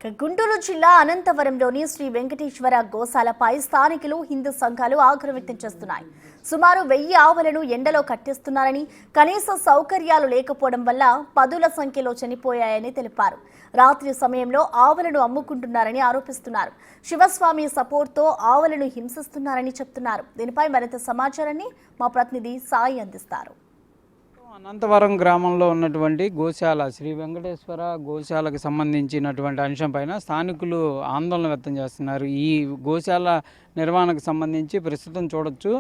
గుంటూరు జిల్లా అనంతవరంలోని శ్రీ వెంకటేశ్వర గోశాలపై స్థానికులు హిందూ సంఘాలు ఆగ్రహం వ్యక్తం చేస్తున్నాయి. సుమారు 1000 ఆవులను ఎండలో కట్టేస్తున్నారని, కనీస సౌకర్యాలు లేకపోవడం వల్ల పదుల సంఖ్యలో చనిపోయాయని తెలిపారు. రాత్రి సమయంలో ఆవులను అమ్ముకుంటున్నారని ఆరోపిస్తున్నారు. శివస్వామి సపోర్ట్తో ఆవులను హింసిస్తున్నారని చెప్తున్నారు. దీనిపై మరింత సమాచారాన్ని మా ప్రతినిధి సాయి అందిస్తారు. అనంతవరం గ్రామంలో ఉన్నటువంటి గోశాల శ్రీ వెంకటేశ్వర గోశాలకు సంబంధించినటువంటి అంశంపైన స్థానికులు ఆందోళన వ్యక్తం చేస్తున్నారు. ఈ గోశాల నిర్వహణకు సంబంధించి ప్రస్తుతం చూడొచ్చు,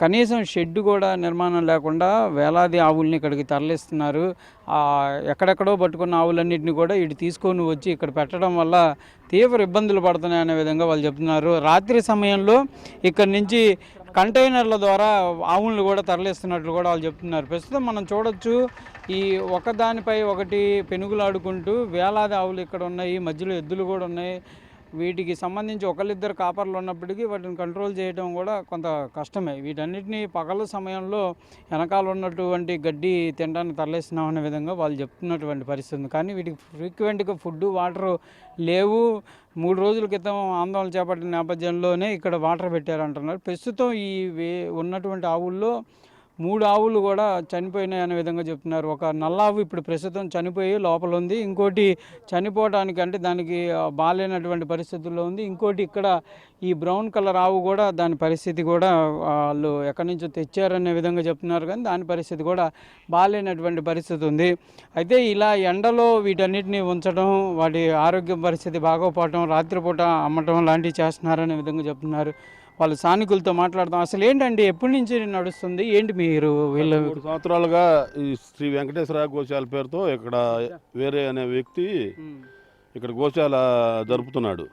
కనీసం షెడ్ కూడా నిర్మాణం లేకుండా వేలాది ఆవుల్ని ఇక్కడికి తరలిస్తున్నారు. ఎక్కడెక్కడో పట్టుకున్న ఆవులన్నింటినీ కూడా ఇటు తీసుకొని వచ్చి ఇక్కడ పెట్టడం వల్ల తీవ్ర ఇబ్బందులు పడుతున్నాయనే విధంగా వాళ్ళు చెప్తున్నారు. రాత్రి సమయంలో ఇక్కడి నుంచి కంటైనర్ల ద్వారా ఆవులను కూడా తరలిస్తున్నట్లు కూడా వాళ్ళు చెప్తున్నారు. ప్రస్తుతం మనం చూడొచ్చు, ఈ ఒకదానిపై ఒకటి పెనుగులాడుకుంటూ వేలాది ఆవులు ఇక్కడ ఉన్నాయి, మధ్యలో ఎద్దులు కూడా ఉన్నాయి. వీటికి సంబంధించి ఒకళ్ళిద్దరు కాపర్లు ఉన్నప్పటికీ వాటిని కంట్రోల్ చేయడం కూడా కొంత కష్టమే. వీటన్నిటినీ పగల సమయంలో వెనకాల ఉన్నటువంటి గడ్డి తినడానికి తరలిస్తున్నాం అనే విధంగా వాళ్ళు చెప్తున్నటువంటి పరిస్థితి ఉంది. కానీ వీటికి ఫ్రీక్వెంట్గా ఫుడ్ వాటర్ లేవు. 3 రోజుల క్రితం ఆందోళన చేపట్టిన నేపథ్యంలోనే ఇక్కడ వాటర్ పెట్టారంటున్నారు. ప్రస్తుతం ఈ ఉన్నటువంటి ఆవుల్లో 3 ఆవులు కూడా చనిపోయినాయి అనే విధంగా చెప్తున్నారు. ఒక నల్లావు ఇప్పుడు ప్రస్తుతం చనిపోయి లోపల ఉంది, ఇంకోటి చనిపోవడానికి అంటే దానికి బాలేనటువంటి పరిస్థితుల్లో ఉంది, ఇంకోటి ఇక్కడ ఈ బ్రౌన్ కలర్ ఆవు కూడా దాని పరిస్థితి కూడా వాళ్ళు ఎక్కడి నుంచో తెచ్చారనే విధంగా చెప్తున్నారు. కానీ దాని పరిస్థితి కూడా బాలేనటువంటి పరిస్థితి ఉంది. అయితే ఇలా ఎండలో వీటన్నిటిని ఉంచడం, వాటి ఆరోగ్య పరిస్థితి బాగోపోవటం, రాత్రిపూట అమ్మటం లాంటివి చేస్తున్నారనే విధంగా చెప్తున్నారు. వాళ్ళు స్థానికులతో మాట్లాడతాం. అసలు ఏంటండి, ఎప్పటి నుంచి నడుస్తుంది ఏంటి? మీరు 3 సంవత్సరాలుగా ఈ శ్రీ వెంకటేశ్వర గోశాల పేరుతో ఇక్కడ వేరే అనే వ్యక్తి ఇక్కడ గోశాల జరుపుతున్నాడు.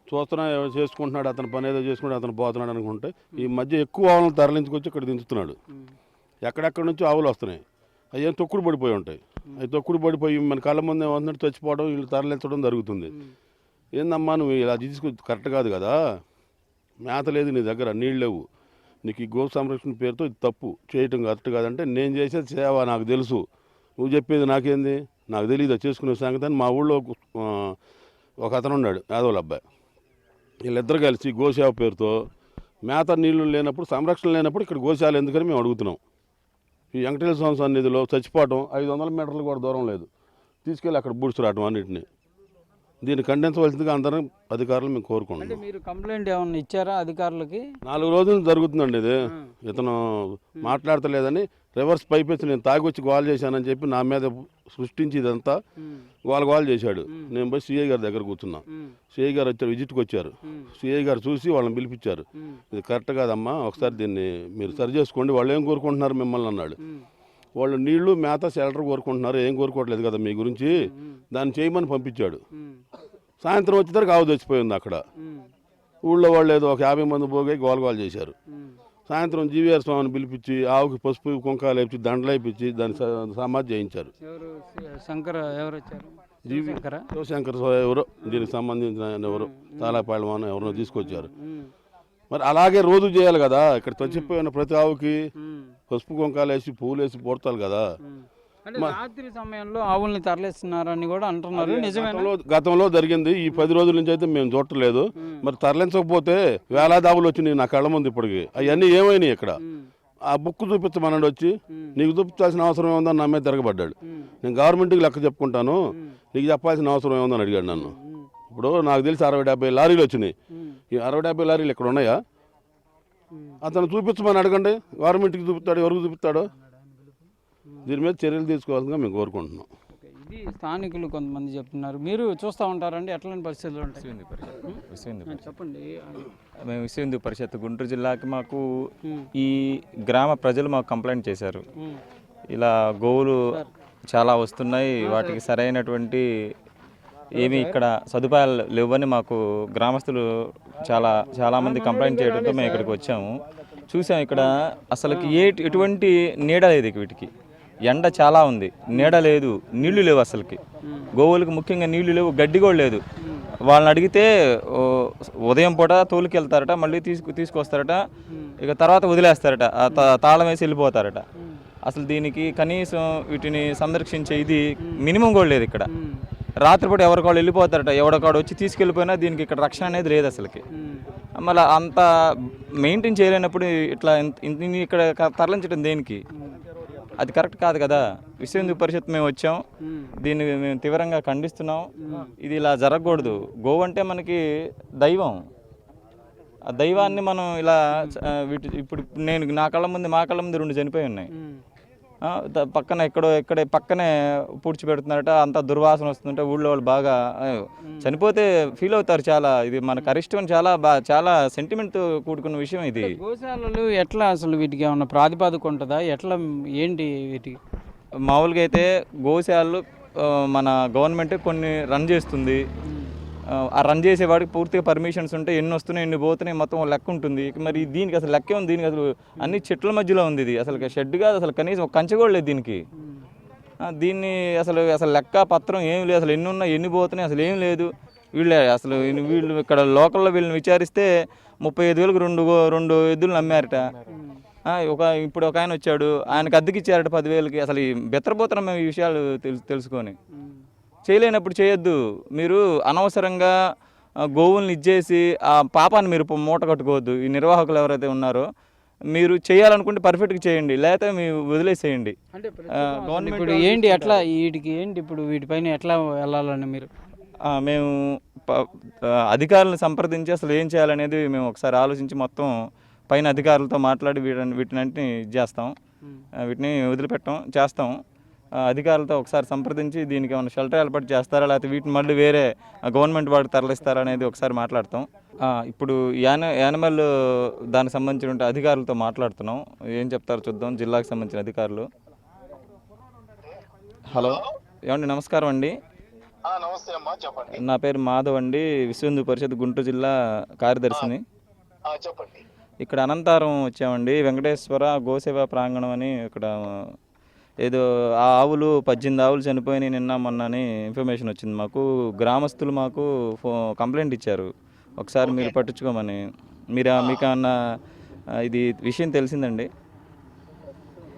చూస్తున్నా చేసుకుంటున్నాడు, అతని పని ఏదో చేసుకుంటాడు, అతను పోతున్నాడు అనుకుంటే ఈ మధ్య ఎక్కువ ఆవులను తరలించుకొచ్చి ఇక్కడ దించుతున్నాడు. ఎక్కడెక్కడి నుంచి ఆవులు వస్తున్నాయి, అవి ఏం తొక్కుడు పడిపోయి ఉంటాయి. అవి తొక్కుడు పడిపోయి మన కళ్ళ ముందే వస్తున్నట్టు చచ్చిపోవడం, వీళ్ళు తరలించడం జరుగుతుంది. ఏందమ్మా నువ్వు ఇలా తీసుకు కరెక్ట్ కాదు కదా, మేత లేదు నీ దగ్గర, నీళ్ళు లేవు, నీకు ఈ గో సంరక్షణ పేరుతో ఇది తప్పు చేయటం కరెక్ట్ కాదంటే, నేను చేసేది సేవ నాకు తెలుసు, నువ్వు చెప్పేది నాకేంది, నాకు తెలియదు చేసుకునే సంగతి అని మా ఊళ్ళో ఒక అతను ఉన్నాడు, యాదవుల అబ్బాయి. వీళ్ళిద్దరు కలిసి గోసేవ పేరుతో మేత నీళ్లు లేనప్పుడు, సంరక్షణ లేనప్పుడు ఇక్కడ గోశాల ఎందుకని మేము అడుగుతున్నాం. ఈ వెంకటేశ్వర స్వామి సన్నిధిలో చచ్చిపోవటం 500 మీటర్లు కూడా దూరం లేదు, తీసుకెళ్ళి అక్కడ బూడ్చురావటం అన్నింటినీ. దీన్ని ఖండించవలసిందిగా అందరం అధికారులు మేము కోరుకుంటున్నాం. మీరు కంప్లైంట్ ఏమన్నా ఇచ్చారా అధికారులకి? 4 రోజులు జరుగుతుందండి ఇది. ఇతను మాట్లాడతలేదని రివర్స్ పైప్ వచ్చి నేను తాగొచ్చి గోల్ చేశానని చెప్పి నా మీద సృష్టించి ఇదంతా గోల్ చేశాడు. నేను పోయి సిఐ గారి దగ్గర కూర్చున్నా. సిఐ గారు వచ్చారు, విజిట్కి వచ్చారు. సిఐ గారు చూసి వాళ్ళని పిలిపించారు. ఇది కరెక్ట్ కాదమ్మా, ఒకసారి దీన్ని మీరు సరి చేసుకోండి, వాళ్ళు ఏం కోరుకుంటున్నారు మిమ్మల్ని అన్నాడు. వాళ్ళు నీళ్లు మేత షెల్టర్ కోరుకుంటున్నారు, ఏం కోరుకోవట్లేదు కదా మీ గురించి, దాన్ని చేయమని పంపించాడు. సాయంత్రం వచ్చేసరికి ఆవు చచ్చిపోయింది. అక్కడ ఊళ్ళో వాళ్ళు ఏదో ఒక 50 మంది పోగి గోలగోలు చేశారు. సాయంత్రం జీవీఆర్ స్వామిని పిలిపించి ఆవుకి పసుపు కుంకాలు వేపించి దండలు వేయించి దాన్ని సమాధి చేయించారు. శివశంకర్ ఎవరో దీనికి సంబంధించిన ఎవరో తాళాపాళమాన ఎవరినో తీసుకొచ్చారు. మరి అలాగే రోజు చేయాలి కదా, ఇక్కడ చచ్చిపోయిన ప్రతి ఆవుకి పసుపు కుంకాలు వేసి పూలు వేసి పోర్తాలి కదా. రాత్రి సమయంలో ఆవుల్ని తరలిస్తున్నారని కూడా అంటున్నారు. గతంలో జరిగింది, ఈ 10 రోజుల నుంచి అయితే మేము చూడలేదు. మరి తరలించకపోతే వేలాది ఆవులు వచ్చినాయి నా కళ్ళ ముందు ఇప్పటికి. అవన్నీ ఏమైనాయి ఇక్కడ? ఆ బుక్ చూపించమన్నాడు వచ్చి, నీకు చూపించాల్సిన అవసరం ఏముందని నా మీద తిరగబడ్డాడు. నేను గవర్నమెంట్కి లెక్క చెప్పుకుంటాను, నీకు చెప్పాల్సిన అవసరం ఏముందని అడిగాడు నన్ను. ఇప్పుడు నాకు తెలిసి 60-70 లారీలు వచ్చినాయి. ఈ 60-70 లారీలు ఇక్కడ ఉన్నాయా? అతను చూపించమని అడగండి, గవర్నమెంట్కి చూపిస్తాడు, ఎవరికి చూపిస్తాడో. దీని మీద చర్యలు తీసుకోవాల్సిందిగా మేము కోరుకుంటున్నాం. ఇది స్థానికులు కొంతమంది చెప్తున్నారు. మీరు చూస్తూ ఉంటారండి, ఎట్లాంటి పరిస్థితులు ఉంటాయి? చెప్పండి. మేము విశ్వ హిందూ పరిషత్ గుంటూరు జిల్లాకి మాకు ఈ గ్రామ ప్రజలు మాకు కంప్లైంట్ చేశారు, ఇలా గోవులు చాలా వస్తున్నాయి, వాటికి సరైనటువంటి ఏమి ఇక్కడ సదుపాయాలు లేవని మాకు గ్రామస్తులు చాలామంది కంప్లైంట్ చేయడంతో మేము ఇక్కడికి వచ్చాము. చూసాం ఇక్కడ అసలుకి ఎటువంటి నీడ లేదు, వీటికి ఎండ చాలా ఉంది, నీడ లేదు, నీళ్లు లేవు, అసలుకి గోవులకు ముఖ్యంగా నీళ్లు లేవు, గడ్డి కూడా లేదు. వాళ్ళని అడిగితే ఉదయం పూట తోలుకెళ్తారట, మళ్ళీ తీసుకొస్తారట, ఇక తర్వాత వదిలేస్తారట, తాళం వేసి వెళ్ళిపోతారట. అసలు దీనికి కనీసం వీటిని సంరక్షించే ఇది మినిమం కూడా లేదు ఇక్కడ. రాత్రిపూట ఎవరికాళ్ళు వెళ్ళిపోతారట, ఎవరికాడు వచ్చి తీసుకెళ్ళిపోయినా దీనికి ఇక్కడ రక్షణ అనేది లేదు అసలుకి. మళ్ళీ అంత మెయింటైన్ చేయలేనప్పుడు ఇట్లా ఇక్కడ తరలించడం దేనికి? అది కరెక్ట్ కాదు కదా. విశ్వ హిందూ పరిషత్ మేము వచ్చాం, దీన్ని మేము తీవ్రంగా ఖండిస్తున్నాం. ఇది ఇలా జరగకూడదు. గోవు అంటే మనకి దైవం. ఆ దైవాన్ని మనం ఇలా ఇప్పుడు నేను మా కళ్ళ ముందు 2 చనిపోయి ఉన్నాయి. పక్కన ఎక్కడే పక్కనే పూడ్చిపెడుతున్నారట. అంత దుర్వాసన వస్తుంటే ఊళ్ళో వాళ్ళు బాగా చనిపోతే ఫీల్ అవుతారు. చాలా ఇది మనకు అరిష్టం, చాలా సెంటిమెంట్తో కూడుకున్న విషయం ఇది. గోశాలలు ఎట్లా అసలు వీటికి ఏమన్నా ప్రాతిపాదిక ఉంటుందా? ఎట్లా ఏంటి వీటికి? మామూలుగా అయితే గోశాలలు మన గవర్నమెంట్ కొన్ని రన్ చేస్తుంది. ఆ రన్ చేసేవాడికి పూర్తిగా పర్మిషన్స్ ఉంటాయి. ఎన్ని వస్తున్నాయి, ఎన్ని పోతున్నాయి, మొత్తం లెక్క ఉంటుంది. మరి దీనికి అసలు లెక్కే ఉంది. దీనికి అసలు అన్ని చెట్ల మధ్యలో ఉంది. ఇది అసలు షెడ్ కాదు, అసలు కనీసం ఒక కంచె కూడా లేదు దీనికి. దీన్ని అసలు లెక్క పత్రం ఏం లేదు. అసలు ఎన్ని ఉన్నాయి, ఎన్ని పోతున్నాయి, అసలు ఏం లేదు. వీళ్ళు ఇక్కడ లోకల్లో వీళ్ళని విచారిస్తే 35,000కు 2 ఎద్దులు అమ్మారట. ఇప్పుడు ఒక ఆయన వచ్చాడు, ఆయనకు అద్దెకి ఇచ్చారట 10,000కి. అసలు బెత్తరపోతున్నాం మేము ఈ విషయాలు తెలుసుకొని. చేయలేనప్పుడు చేయొద్దు. మీరు అనవసరంగా గోవుల్ని ఇచ్చేసి ఆ పాపాన్ని మీరు మూట కట్టుకోవద్దు. ఈ నిర్వాహకులు ఎవరైతే ఉన్నారో మీరు చేయాలనుకుంటే పర్ఫెక్ట్గా చేయండి, లేకపోతే మీరు వదిలేసేయండి. ఇప్పుడు ఏంటి ఎట్లా వీటికి ఏంటి ఇప్పుడు వీటిపైన ఎట్లా వెళ్ళాలని మీరు? మేము అధికారులను సంప్రదించి అసలు ఏం చేయాలనేది మేము ఒకసారి ఆలోచించి మొత్తం పైన అధికారులతో మాట్లాడి వీటిని చేస్తాం. వీటిని చేస్తాం. అధికారులతో ఒకసారి సంప్రదించి దీనికి ఏమైనా షెల్టర్ ఏర్పాటు చేస్తారా, లేకపోతే వీటిని మళ్ళీ వేరే గవర్నమెంట్ వాడికి తరలిస్తారా అనేది ఒకసారి మాట్లాడతాం. ఇప్పుడు యానిమల్ దానికి సంబంధించిన అధికారులతో మాట్లాడుతున్నాం. ఏం చెప్తారో చూద్దాం. జిల్లాకు సంబంధించిన అధికారులు. హలో, ఏమండి? నమస్కారం అండి. నమస్తే అమ్మా, చెప్పండి. నా పేరు మాధవ్ అండి, విశ్వ హిందూ పరిషత్ గుంటూరు జిల్లా కార్యదర్శిని. చెప్పండి. ఇక్కడ అనంతారం వచ్చామండి. వెంకటేశ్వర గోసేవ ప్రాంగణం అని ఇక్కడ ఏదో ఆ ఆవులు 18 ఆవులు చనిపోయినాయి నిన్న మొన్నని ఇన్ఫర్మేషన్ వచ్చింది మాకు. గ్రామస్తులు మాకు కంప్లైంట్ ఇచ్చారు, ఒకసారి మీరు పట్టించుకోమని. మీకు ఏమన్నా ఇది విషయం తెలిసిందండి?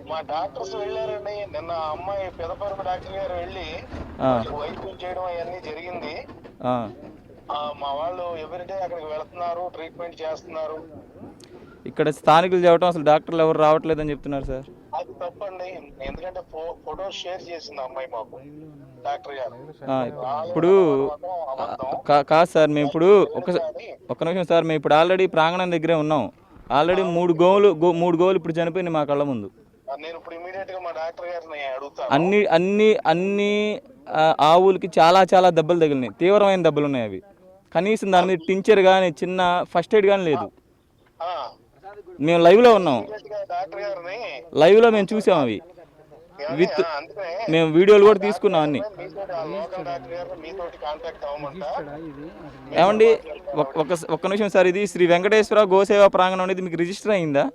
మా డాక్టర్స్ వెళ్ళారండి నిన్న. అమ్మాయి పెదపరుపు డాక్టర్ గారు వెళ్ళి వైద్యం చేయడం అవన్నీ జరిగింది. మా వాళ్ళు ఎవ్రీడే అక్కడికి వెళ్తున్నారు, ట్రీట్మెంట్ చేస్తున్నారు. ఇక్కడ స్థానికులు చెప్పడం అసలు డాక్టర్లు ఎవరు రావట్లేదని చెప్తున్నారు సార్. అది తప్పండి, ఎందుకంటే ఫోటోస్ షేర్ చేసింది అమ్మాయి మాకు డాక్టర్ గారు. ఇప్పుడు కాదు సార్, మేము ఇప్పుడు ఒక నిమిషం సార్, మేము ఇప్పుడు ఆల్రెడీ ప్రాంగణం దగ్గరే ఉన్నాం. ఆల్రెడీ 3 గోవులు ఇప్పుడు చనిపోయినాయి మా కళ్ళ ముందు. నేను ఇప్పుడు ఇమీడియట్ గా మా డాక్టర్ గారిని అడుగుతాను. అన్ని ఆవులకి చాలా దెబ్బలు తగిలినాయి, తీవ్రమైన దెబ్బలు ఉన్నాయి. అవి కనీసం దాని మీద టించర్ కానీ చిన్న ఫస్ట్ ఎయిడ్ కానీ లేదు. మేము లైవ్లో ఉన్నాం, లైవ్లో మేము చూసాం. అవి మేము వీడియోలు కూడా తీసుకున్నాం అన్ని. ఏమండి ఒక్క నిమిషం సార్, ఇది శ్రీ వెంకటేశ్వర గోసేవ ప్రాంగణం అనేది మీకు రిజిస్టర్ అయిందా?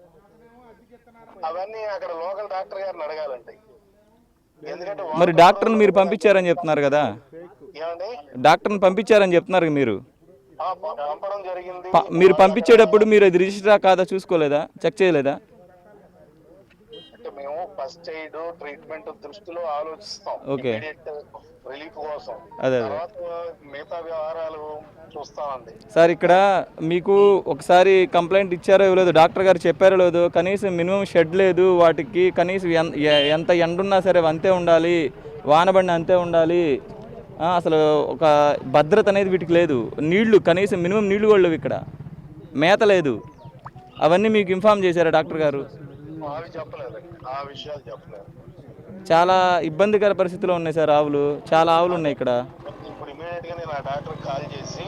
అవన్నీ అక్కడ లోకల్ డాక్టర్ గారిని అడగాలండి. మరి డాక్టర్ని మీరు పంపించారని చెప్తున్నారు కదా, డాక్టర్ని పంపించారని చెప్తున్నారు మీరు. మీరు పంపించేటప్పుడు మీరు అది రిజిస్టర్ కాదా చూసుకోలేదా, చెక్ చేయలేదా? మేము ఫస్ట్ ఎయిడ్ ట్రీట్మెంట్ దృష్టిలో ఆలోచిస్తాం. ఓకే, రిలీఫ్ కోసం అదే మిగతా వ్యవహారాలు చూస్తామండి. సార్ ఇక్కడ మీకు ఒకసారి కంప్లైంట్ ఇచ్చారో ఇవ్వలేదు, డాక్టర్ గారు చెప్పారో లేదో, కనీసం మినిమం షెడ్ లేదు వాటికి. కనీసం ఎంత ఎండున్నా సరే అంతే ఉండాలి, వానబడిన అంతే ఉండాలి. అసలు ఒక భద్రత అనేది వీటికి లేదు. నీళ్లు కనీసం మినిమం నీళ్లు కూడా లేవు, ఇక్కడ మేత లేదు. అవన్నీ మీకు ఇన్ఫార్మ్ చేశారా డాక్టర్ గారు? చాలా ఇబ్బందికర పరిస్థితిలో ఉన్నాయి సార్ ఆవులు, చాలా ఆవులు ఉన్నాయి ఇక్కడ. ఇప్పుడు ఇమీడియట్ గా నేను ఆ డాక్టర్ కాల్ చేసి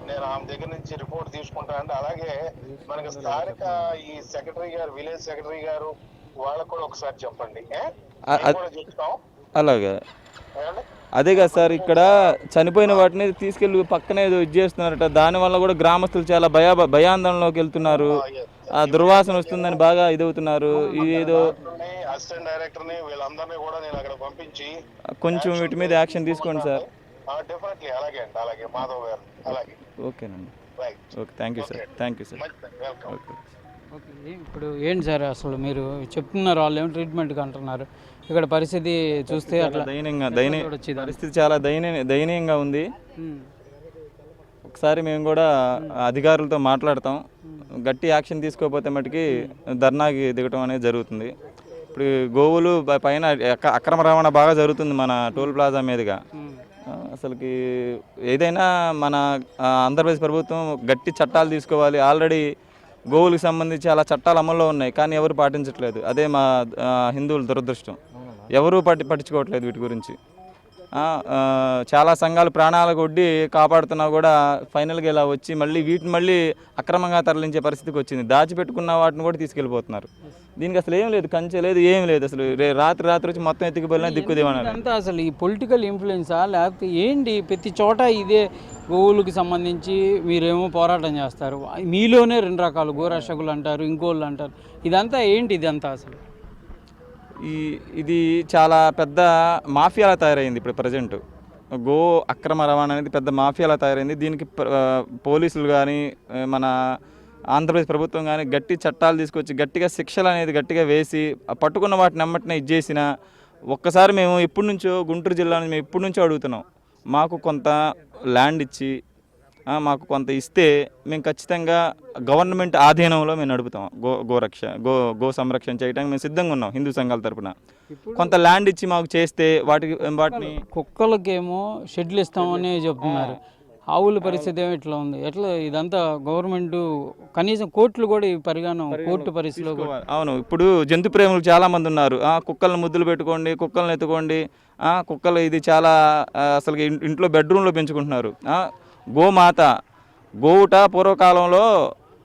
నేను ఆమె దగ్గర నుంచి రిపోర్ట్ తీసుకుంటా. అంటే అలాగే మనకి స్థానిక ఈ సెక్రటరీ గారు, విలేజ్ సెక్రటరీ గారు వాళ్ళకు కూడా ఒకసారి చెప్పండి. అలాగే అదే కదా సార్, ఇక్కడ చనిపోయిన వాటిని తీసుకెళ్ళి పక్కనే ఇది చేస్తున్నారట. దానివల్ల కూడా గ్రామస్తులు చాలా భయాందోళనలోకి వెళ్తున్నారు. ఆ దుర్వాసన వస్తుందని బాగా ఇదవుతున్నారు. ఇదేదో అసిస్టెంట్ డైరెక్టర్ ని వీళ్ళందరినీ కూడా నేను అక్కడ పంపించి కొంచెం వీటి మీద యాక్షన్ తీసుకోండి సార్. డెఫినెట్లీ అలాగే అండి, అలాగే మాధవ్ గారు, అలాగే. ఓకేనండి, okay, thank you sir, thank you sir. Okay, ఇప్పుడు ఏంటి సార్ అసలు మీరు చెప్తున్నారు, వాళ్ళు ఏమో ట్రీట్మెంట్కి అంటున్నారు. ఇక్కడ పరిస్థితి చూస్తే అట్లా పరిస్థితి చాలా దయనీయంగా ఉంది. ఒకసారి మేము కూడా అధికారులతో మాట్లాడతాం, గట్టి యాక్షన్ తీసుకోకపోతే మటుకి ధర్నాకి దిగటం అనేది జరుగుతుంది. ఇప్పుడు గోవులు పైన అక్రమ రవాణా బాగా జరుగుతుంది మన టోల్ ప్లాజా మీదుగా. అసలుకి ఏదైనా మన ఆంధ్రప్రదేశ్ ప్రభుత్వం గట్టి చట్టాలు తీసుకోవాలి. ఆల్రెడీ గోవులకు సంబంధించి చాలా చట్టాలు అమల్లో ఉన్నాయి, కానీ ఎవరు పాటించట్లేదు. అదే మా హిందువుల దురదృష్టం. ఎవరూ పట్టించుకోవట్లేదు వీటి గురించి. చాలా సంఘాలు ప్రాణాలకు ఒడ్డి కాపాడుతున్నా కూడా ఫైనల్గా ఇలా వచ్చి వీటిని అక్రమంగా తరలించే పరిస్థితికి వచ్చింది. దాచిపెట్టుకున్న వాటిని కూడా తీసుకెళ్ళిపోతున్నారు. దీనికి అసలు ఏం లేదు, కంచె లేదు, ఏం లేదు. అసలు రాత్రి వచ్చి మొత్తం ఎత్తుకుపోయినా దిక్కుదేమన్నారు. అంతా అసలు ఈ పొలిటికల్ ఇన్ఫ్లుయెన్సా లేకపోతే ఏంటి? ప్రతి చోట ఇదే గోవులకు సంబంధించి మీరేమో పోరాటం చేస్తారు, మీలోనే 2 రకాలు గోరక్షకులు అంటారు, ఇంకోళ్ళు అంటారు. ఇదంతా ఏంటి? ఇదంతా అసలు ఇది చాలా పెద్ద మాఫియాలా తయారైంది. ఇప్పుడు ప్రజెంట్ గో అక్రమ రవాణా అనేది పెద్ద మాఫియాలా తయారైంది. దీనికి పోలీసులు కానీ మన ఆంధ్రప్రదేశ్ ప్రభుత్వం కానీ గట్టి చట్టాలు తీసుకొచ్చి గట్టిగా శిక్షలు అనేది గట్టిగా వేసి పట్టుకున్న వాటిని అమ్మటినే ఇచ్చేసిన. ఒక్కసారి మేము ఎప్పటి నుంచో గుంటూరు జిల్లాని మేము ఎప్పటి నుంచో అడుగుతున్నాం, మాకు కొంత ల్యాండ్ ఇచ్చి మాకు కొంత ఇస్తే మేము ఖచ్చితంగా గవర్నమెంట్ ఆధీనంలో మేము నడుపుతాం. గో సంరక్షణ చేయడానికి మేము సిద్ధంగా ఉన్నాం హిందూ సంఘాల తరపున. కొంత ల్యాండ్ ఇచ్చి మాకు చేస్తే వాటిని కుక్కలకేమో షెడ్లు ఇస్తామని చెప్తున్నారు. ఆవుల పరిస్థితి ఏమో ఇట్లా ఉంది. ఎట్లా ఇదంతా గవర్నమెంట్ కనీసం కోర్టులు కూడా కోర్టు పరిస్థితిలో అవును. ఇప్పుడు జంతు ప్రేములు చాలా మంది ఉన్నారు. కుక్కలను ముద్దులు పెట్టుకోండి, కుక్కలను ఎత్తుకోండి. కుక్కలు ఇది చాలా అసలు ఇంట్లో బెడ్రూమ్లో పెంచుకుంటున్నారు. గోమాత గోవుట పూర్వకాలంలో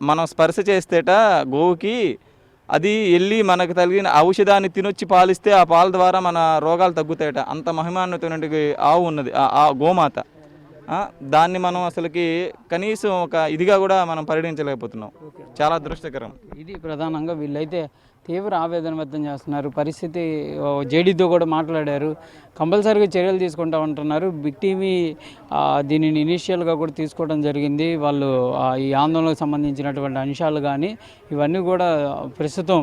మనం స్పర్శ చేస్తేట గోవుకి అది వెళ్ళి మనకు తగిలిన ఔషధాన్ని తినొచ్చి పాలిస్తే ఆ పాల ద్వారా మన రోగాలు తగ్గుతాయట. అంత మహిమాన్వితమైనటువంటి ఆవు ఉన్నది ఆ గోమాత. దాన్ని మనం అసలుకి కనీసం ఒక ఇదిగా కూడా మనం పరిగణించలేకపోతున్నాం. చాలా దురదృష్టకరం. ఇది ప్రధానంగా వీళ్ళైతే తీవ్ర ఆవేదన వ్యక్తం చేస్తున్నారు. పరిస్థితి జేడీతో కూడా మాట్లాడారు, కంపల్సరీగా చర్యలు తీసుకుంటా ఉంటున్నారు. బిగ్ టీవీ దీనిని ఇనీషియల్గా కూడా తీసుకోవడం జరిగింది. వాళ్ళు ఈ ఆందోళనకు సంబంధించినటువంటి అంశాలు కానీ ఇవన్నీ కూడా ప్రస్తుతం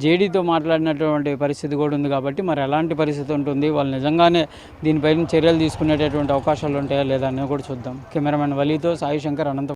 జేడీతో మాట్లాడినటువంటి పరిస్థితి కూడా ఉంది. కాబట్టి మరి ఎలాంటి పరిస్థితి ఉంటుంది, వాళ్ళు నిజంగానే దీనిపైన చర్యలు తీసుకునేటటువంటి అవకాశాలు ఉంటాయా లేదా అని కూడా చూద్దాం. కెమెరామెన్ వలీతో సాయి శంకర్, అనంత.